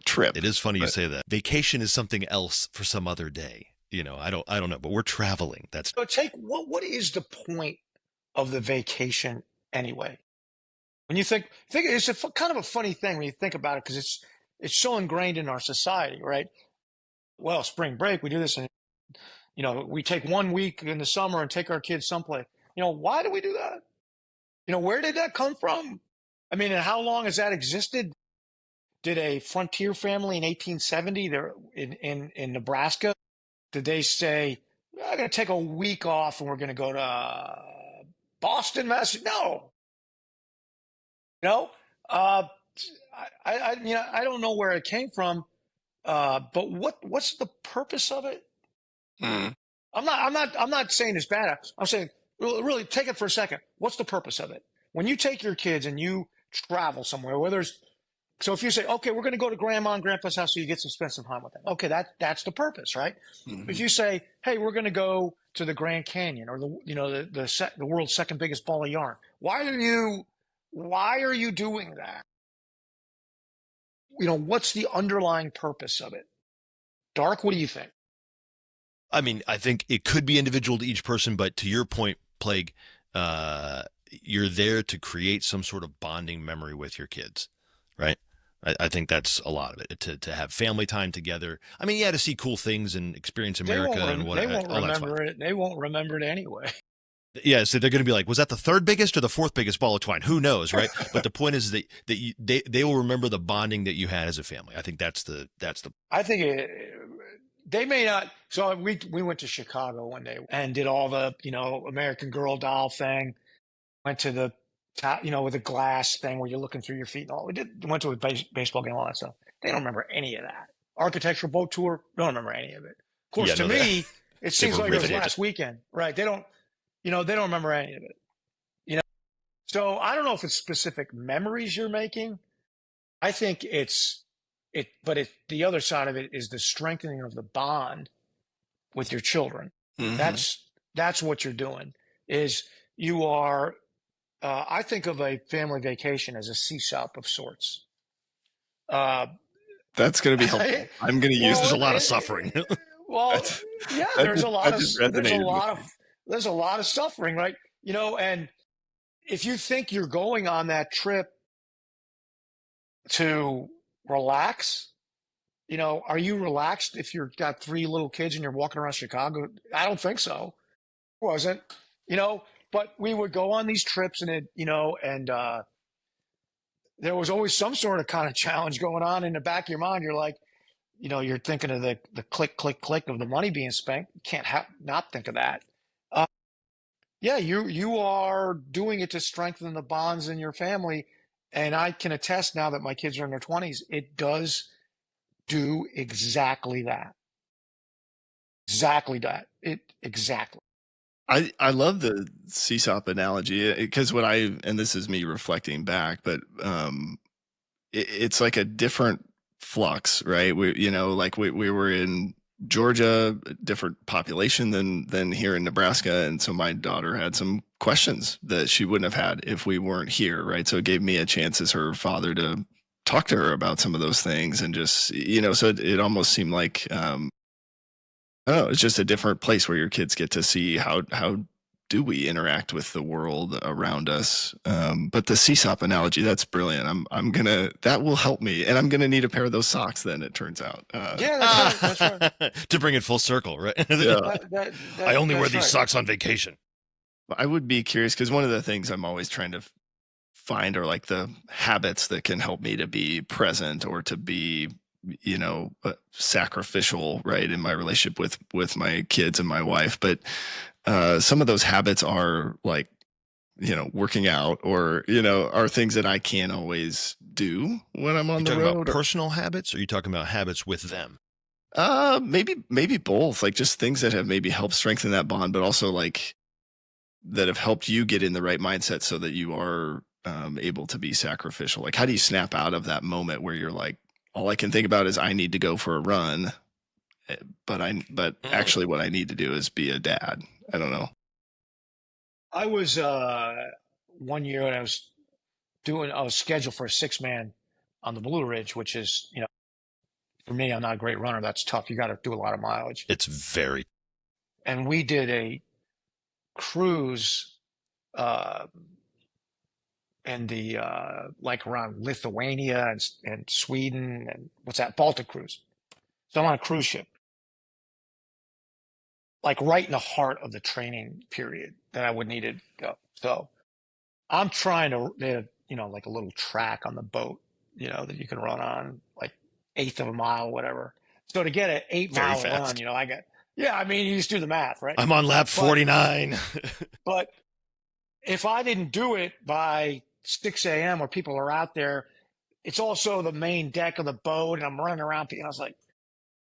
trip. It is funny you say that. Vacation is something else for some other day. I don't know, but we're traveling. That's so what is the point of the vacation anyway? When you think it's kind of a funny thing when you think about it, because it's so ingrained in our society, right? Well, spring break, we do this, and we take 1 week in the summer and take our kids someplace. Why do we do that? Where did that come from? I mean, and how long has that existed? Did a frontier family in 1870 there in Nebraska, did they say, I'm going to take a week off and we're going to go to Boston, Massachusetts? No. I don't know where it came from. But what's the purpose of it? Mm. I'm not saying it's bad. I'm saying really take it for a second. What's the purpose of it? When you take your kids and you travel somewhere, so if you say, okay, we're going to go to grandma and grandpa's house so you get to spend some time with them. Okay, that's the purpose, right? Mm-hmm. If you say, hey, we're going to go to the Grand Canyon or the world's second biggest ball of yarn, why are you doing that? What's the underlying purpose of it? Dark, what do you think? I mean, I think it could be individual to each person, but to your point, Plague, you're there to create some sort of bonding memory with your kids, right? I think that's a lot of it, to have family time together. I mean, to see cool things and experience America and whatever. They won't remember it. They won't remember it anyway. Yeah, so they're going to be like, was that the third biggest or the fourth biggest ball of twine? Who knows, right? But the point is that they will remember the bonding that you had as a family. I think that's the. I think they may not. So we went to Chicago one day and did all the American Girl doll thing. Went to the with the glass thing where you're looking through your feet and all. Went to a baseball game, all that stuff. They don't remember any of that. Architectural boat tour. Don't remember any of it. Of course, to me, it seems like it was last weekend, right? They don't. They don't remember any of it. So I don't know if it's specific memories you're making. I think but the other side of it is the strengthening of the bond with your children. Mm-hmm. That's what you're doing. Is you are. I think of a family vacation as a CSAUP of sorts. That's going to be helpful. I'm going to use. There's a lot of suffering. Well, yeah, there's a lot of suffering, right? And if you think you're going on that trip to relax, are you relaxed if you've got 3 little kids and you're walking around Chicago? I don't think so. It wasn't, but we would go on these trips and there was always some sort of kind of challenge going on in the back of your mind. You're like, you're thinking of the click, click, click of the money being spent. You can't not think of that. Yeah, you are doing it to strengthen the bonds in your family. And I can attest now that my kids are in their 20s, it does do exactly that. Exactly that. Exactly. I love the CSAUP analogy because and this is me reflecting back, but it's like a different flux, right? We were in Georgia, different population than here in Nebraska, and so my daughter had some questions that she wouldn't have had if we weren't here, right? So it gave me a chance as her father to talk to her about some of those things, and just so it almost seemed like it's just a different place where your kids get to see how do we interact with the world around us. But the CSAUP analogy, that's brilliant. That will help me, and I'm gonna need a pair of those socks then, it turns out. Yeah, that's right. To bring it full circle, right? Yeah. I only wear these socks on vacation. I would be curious because one of the things I'm always trying to find are like the habits that can help me to be present or to be sacrificial, right, in my relationship with my kids and my wife. But some of those habits are like, working out, or, are things that I can't always do when I'm on the road. You talking about personal habits, or are you talking about habits with them? Maybe both, like just things that have maybe helped strengthen that bond, but also like that have helped you get in the right mindset so that you are able to be sacrificial. Like, how do you snap out of that moment where you're like, all I can think about is I need to go for a run, but actually what I need to do is be a dad. I don't know. I was 1 year when I was scheduled for a 6-man on the Blue Ridge, which is, for me, I'm not a great runner. That's tough. You got to do a lot of mileage. It's very. And we did a cruise in the like around Lithuania and Sweden and what's that, Baltic cruise. So I'm on a cruise ship, like right in the heart of the training period that I would need to go. So I'm trying to, like a little track on the boat, that you can run on, like 1/8 of a mile, whatever. So to get an 8-mile run, you just do the math, right? I'm on lap 49. But if I didn't do it by 6 a.m. where people are out there, it's also the main deck of the boat, and I'm running around. I was like,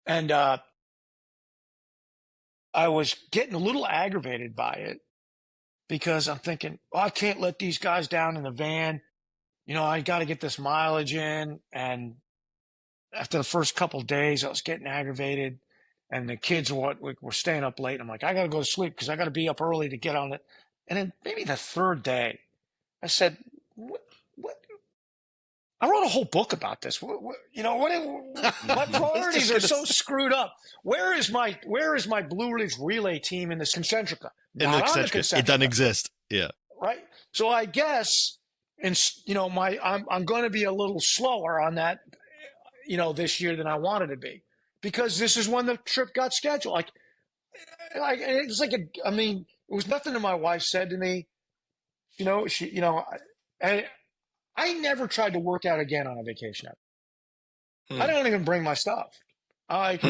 and I was getting a little aggravated by it because I'm thinking, I can't let these guys down in the van. I got to get this mileage in. And after the first couple of days, I was getting aggravated, and the kids were staying up late. I'm like, I got to go to sleep because I got to be up early to get on it. And then maybe the third day, I said, what? I wrote a whole book about this. My priorities are so screwed up. Where is my Blue Ridge relay team in the Concentrica? It doesn't exist. Yeah. Right. So I guess, I'm going to be a little slower on that, this year than I wanted to be, because this is when the trip got scheduled. It's like it was nothing that my wife said to me. I never tried to work out again on a vacation. I don't even bring my stuff. That's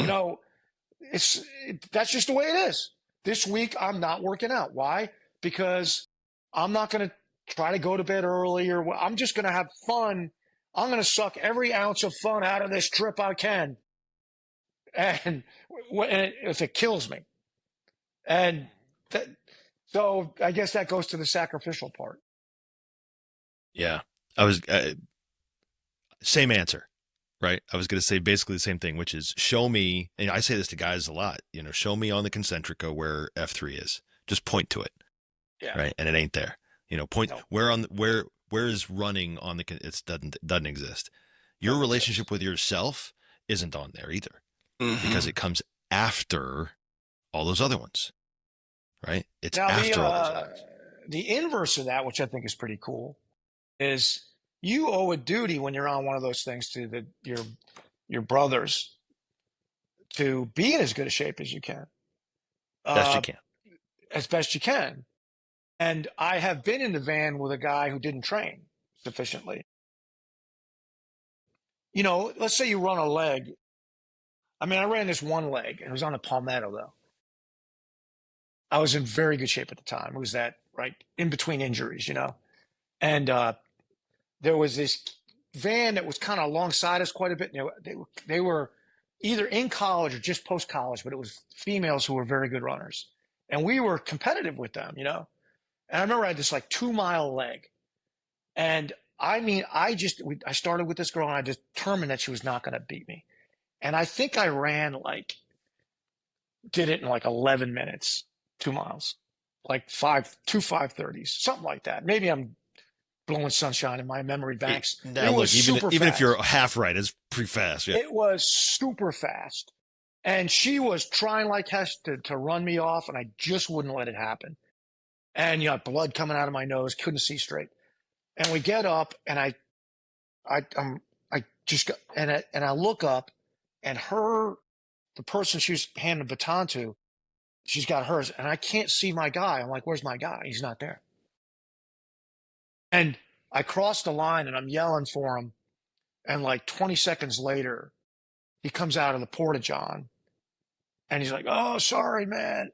just the way it is. This week, I'm not working out. Why? Because I'm not going to try to go to bed early, or I'm just going to have fun. I'm going to suck every ounce of fun out of this trip I can. And if it kills me. So I guess that goes to the sacrificial part. Yeah. Same answer, right? I was going to say basically the same thing, which is show me, and I say this to guys a lot, show me on the Concentrica where F3 is. Just point to it. Yeah. Right. And it ain't there. Point where is running on the, it doesn't exist. Your relationship with yourself isn't on there either, because it comes after all those other ones, right? It's now after all those others. The inverse of that, which I think is pretty cool, is you owe a duty when you're on one of those things to your brothers to be in as good a shape as you can. Best you can. As best you can. And I have been in the van with a guy who didn't train sufficiently. Let's say you run a leg. I ran this one leg, and it was on the Palmetto, though. I was in very good shape at the time. It was that, right, in between injuries, And there was this van that was kind of alongside us quite a bit. They were either in college or just post-college, but it was females who were very good runners. And we were competitive with them, And I remember I had this 2-mile leg. And I started with this girl, and I determined that she was not going to beat me. And I think I ran did it in 11 minutes, 2 miles, 2 5:30s, something like that. Maybe I'm blowing sunshine in my memory banks. Even if you're half right, it's pretty fast. Yeah. It was super fast. And she was trying like heck to run me off, and I just wouldn't let it happen. And blood coming out of my nose, couldn't see straight. And we get up, and I look up, and the person she was handing the baton to, she's got hers, and I can't see my guy. I'm like, where's my guy? He's not there. And I crossed the line, and I'm yelling for him. And 20 seconds later, he comes out of the porta-john and he's like, "Oh, sorry, man."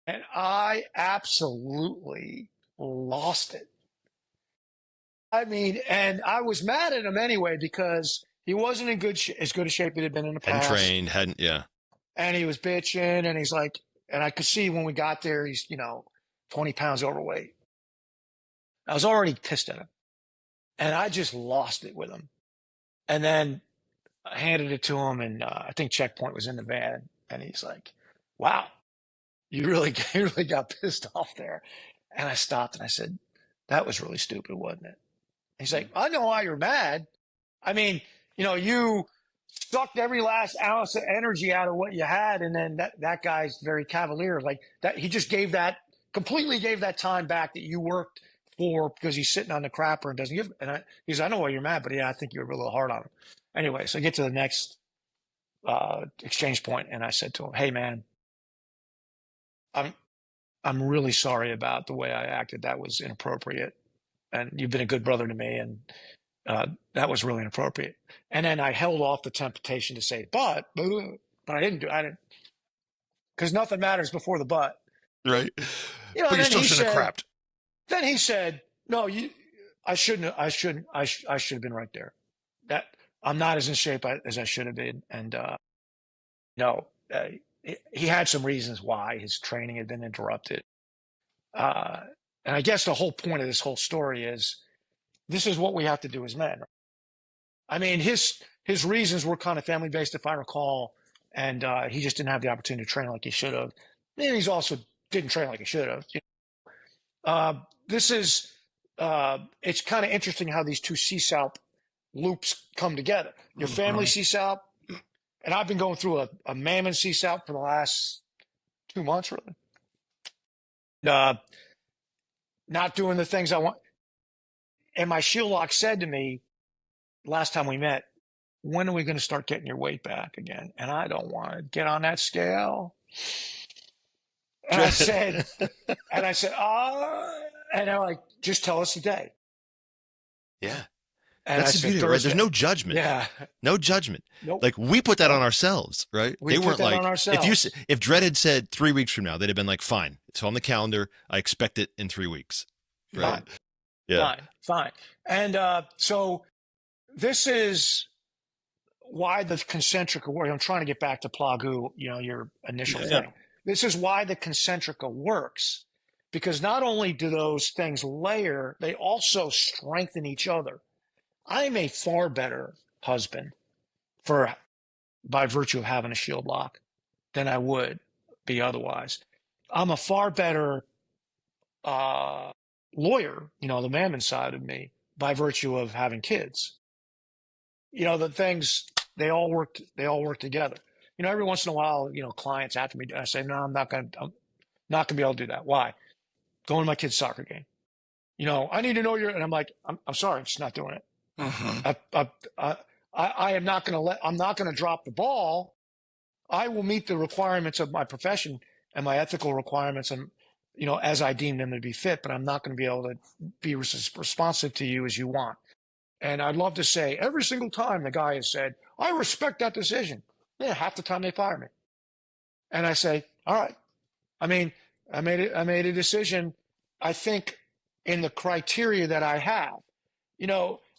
And I absolutely lost it. I mean, and I was mad at him anyway because he wasn't in as good a shape he had been in the Hadn't past. trained, hadn't, yeah. And he was bitching, and he's like, and I could see when we got there, he's, 20 pounds overweight. I was already pissed at him. And I just lost it with him. And then I handed it to him, and I think Checkpoint was in the van. And he's like, "Wow, you really got pissed off there." And I stopped and I said, "That was really stupid, wasn't it?" He's like, "I know why you're mad. I mean, you sucked every last ounce of energy out of what you had. And then that guy's very cavalier. Like that, he just completely gave that time back that you worked for because he's sitting on the crapper and doesn't give." And he's, "I know why you're mad, but yeah, I think you were a little hard on him." Anyway, so I get to the next exchange point, and I said to him, "Hey, man, I'm really sorry about the way I acted. That was inappropriate. And you've been a good brother to me, and that was really inappropriate." And then I held off the temptation to say, but I didn't, because nothing matters before the but. Right. But you still shouldn't have crapped. Then he said, "No, I should have been right there. That I'm not as in shape as I should have been." And he had some reasons why his training had been interrupted. And I guess the whole point of this whole story is this is what we have to do as men. I mean, his reasons were kind of family-based, if I recall, and he just didn't have the opportunity to train like he should have. And he's also didn't train like he should have. It's kind of interesting how these two CSAUP loops come together. Your family CSAUP, and I've been going through a mammon CSAUP for the last 2 months, really. Not doing the things I want. And my shieldlock said to me last time we met, "When are we going to start getting your weight back again?" And I don't want to get on that scale. And I said, and they're like, "Just tell us the day." Yeah. And that's the beauty, right? There's no judgment. Yeah. No judgment. Nope. Like we put that on ourselves, right? We put that on ourselves. If Dredd had said 3 weeks from now, they'd have been like, "Fine. It's on the calendar. I expect it in 3 weeks." Right. Fine. Yeah. Fine. And so this is why the Concentrica works. I'm trying to get back to Plagu, your initial thing. This is why the Concentrica works, because not only do those things layer, they also strengthen each other. I'm a far better husband by virtue of having a shield lock than I would be otherwise. I'm a far better lawyer, the mammon side of me, by virtue of having kids. The things, they all work together. Every once in a while, clients after me, I say, "No, I'm not going to be able to do that." Why? Going to my kid's soccer game. "I need to know and I'm like, I'm sorry, I'm just not doing it. I am not going I'm not going to drop the ball. I will meet the requirements of my profession and my ethical requirements, and, as I deem them to be fit, but I'm not going to be able to be responsive to you as you want." And I'd love to say every single time the guy has said, "I respect that decision." Yeah, half the time they fire me. And I say, "All right. I mean, I made a decision, I think, in the criteria that I have.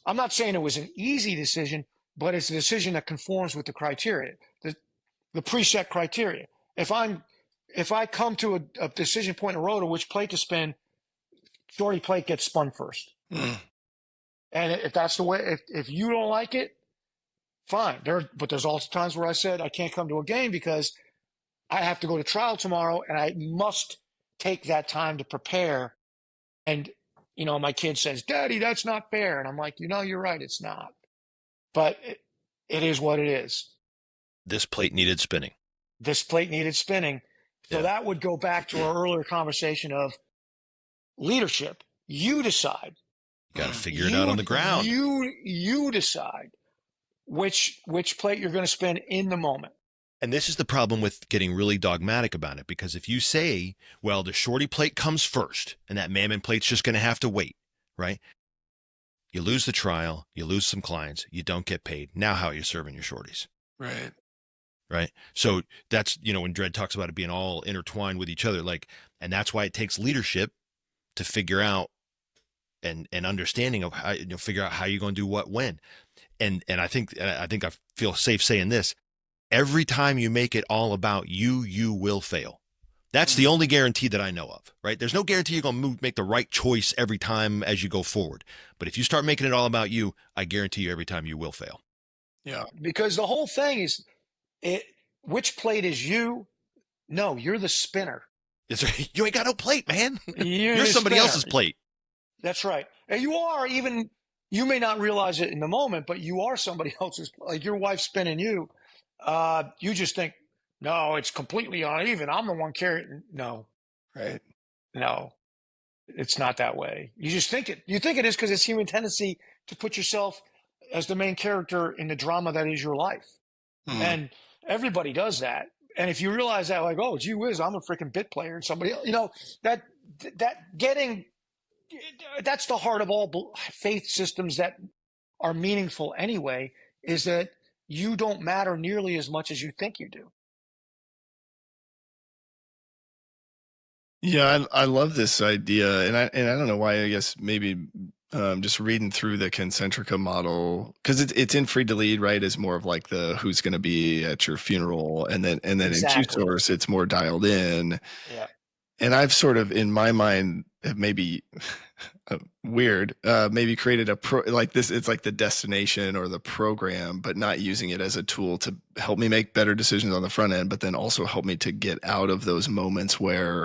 I'm not saying it was an easy decision, but it's a decision that conforms with the criteria, the preset criteria. If I come to a decision point in a rotor, which plate to spin, shorty plate gets spun first. And if that's the way, if you don't like it, fine. But there's also times where I said I can't come to a game because I have to go to trial tomorrow, and I must take that time to prepare. And my kid says, "Daddy, that's not fair." And I'm like, you're right, it's not. But it is what it is. This plate needed spinning. So that would go back to our earlier conversation of leadership. You decide. You got to figure it out on the ground. You decide which plate you're going to spin in the moment. And this is the problem with getting really dogmatic about it, because if you say, well, the shorty plate comes first and that mammon plate's just going to have to wait, right? You lose the trial, you lose some clients, you don't get paid. Now how are you serving your shorties? Right. Right. So that's, when Dredd talks about it being all intertwined with each other, and that's why it takes leadership to figure out and understanding of how, figure out how you're going to do what, when. And I think I feel safe saying this: every time you make it all about you, you will fail. That's the only guarantee that I know of, right? There's no guarantee you're going to make the right choice every time as you go forward. But if you start making it all about you, I guarantee you every time you will fail. Yeah. Because the whole thing is, which plate is you? No, you're the spinner. You ain't got no plate, man. You're You're the somebody spinner. else's plate. That's right. And you may not realize it in the moment, but you are somebody else's, like your wife's spinning you. You just think, no, it's completely uneven. I'm the one carrying. No, Right. no, it's not that way. You just think it. You think it is because it's human tendency to put yourself as the main character in the drama that is your life. And everybody does that. And if you realize that, like, oh, gee whiz, I'm a freaking bit player and somebody else, that's the heart of all faith systems that are meaningful anyway, is that you don't matter nearly as much as you think you do. Yeah, I love this idea, and I don't know why. I guess maybe just reading through the Concentrica model, because it's in Free to Lead, right? Is more of like the who's going to be at your funeral, and then Exactly. in Q-Source it's more dialed in. Yeah. And I've sort of in my mind maybe weird, maybe created like this. It's like the destination or the program, but not using it as a tool to help me make better decisions on the front end, but then also help me to get out of those moments where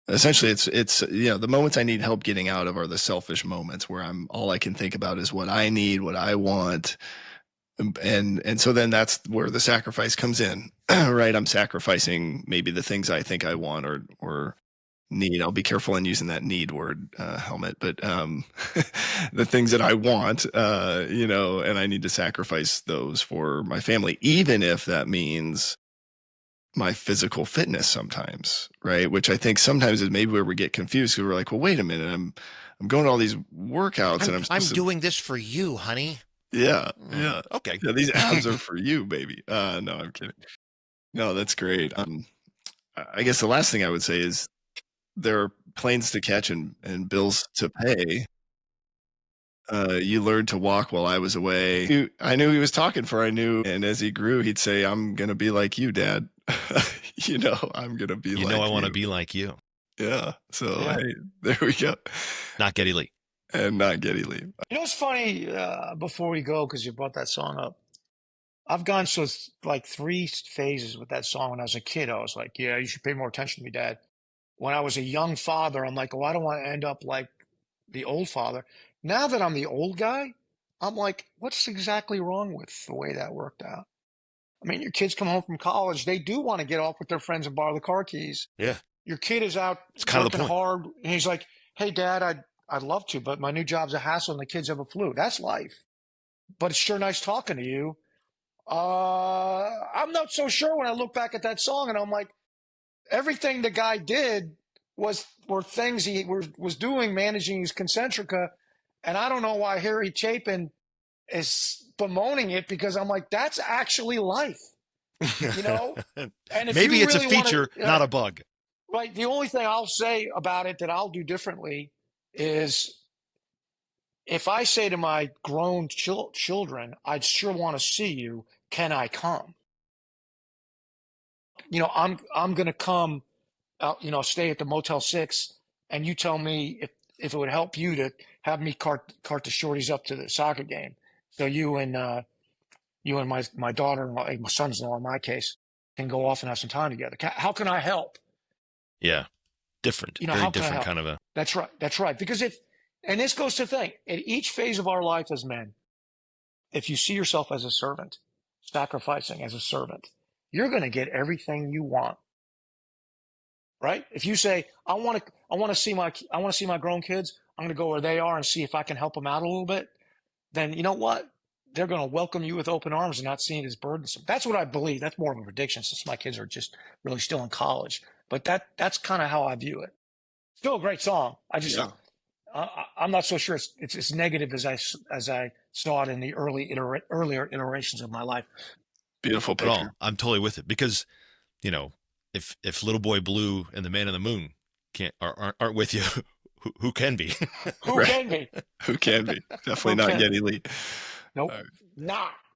essentially it's the moments I need help getting out of are the selfish moments where all I can think about is what I need, what I want. And so then that's where the sacrifice comes in, right? I'm sacrificing maybe the things I think I want or need. I'll be careful in using that need word, helmet, but the things that I want, and I need to sacrifice those for my family, even if that means my physical fitness sometimes, right? Which I think sometimes is maybe where we get confused, because we're like, well, wait a minute, I'm going to all these workouts and I'm doing this for you, honey. Yeah. Okay. Yeah, these abs are for you, baby. No, I'm kidding. No, that's great. I guess the last thing I would say is there are planes to catch and bills to pay. You learned to walk while I was away. I knew he was talking for I knew, and as he grew, he'd say, "I'm gonna be like you, Dad." I'm gonna be. I want to be like you. Yeah. So Hey, there we go. Not Geddy Lee. And not Geddy Lee. What's funny, before we go, because you brought that song up, I've gone through like 3 phases with that song. When I was a kid, I was like, yeah, you should pay more attention to me, Dad. When I was a young father, I'm like, oh, I don't want to end up like the old father. Now that I'm the old guy, I'm like, what's exactly wrong with the way that worked out? I mean, your kids come home from college, they do want to get off with their friends and borrow the car keys. Yeah. Your kid is out It's kind of the working point. hard, and he's like, hey, Dad, I'd love to, but my new job's a hassle and the kids have a flu. That's life. But it's sure nice talking to you. I'm not so sure when I look back at that song, and I'm like, everything the guy did were things he was doing, managing his Concentrica, and I don't know why Harry Chapin is bemoaning it, because I'm like, that's actually life, And if maybe you it's really a feature, not a bug. Right. The only thing I'll say about it that I'll do differently is, if I say to my grown children, I'd sure want to see you, can I come? I'm going to come out, stay at the Motel 6, and you tell me if it would help you to have me cart the shorties up to the soccer game. So you and my daughter-in-law, my sons-in-law in my case, can go off and have some time together. How can I help? Yeah. Different. Very different kind of a. That's right. That's right. Because and this goes to the thing, at each phase of our life as men, if you see yourself as a servant, sacrificing as a servant, you're going to get everything you want. Right? If you say, I want to see my grown kids, I'm going to go where they are and see if I can help them out a little bit, then you know what? They're going to welcome you with open arms and not seeing it as burdensome. That's what I believe. That's more of a prediction, since my kids are just really still in college. But that's kind of how I view it. Still a great song. I'm not so sure it's as negative as I saw it in the earlier iterations of my life. Beautiful at all. picture. I'm totally with it because, if Little Boy Blue and the Man in the Moon aren't with you, who can be? Who can be? Who can be? Definitely Who not can Yeti be? Lee. Nope. All right. Nah.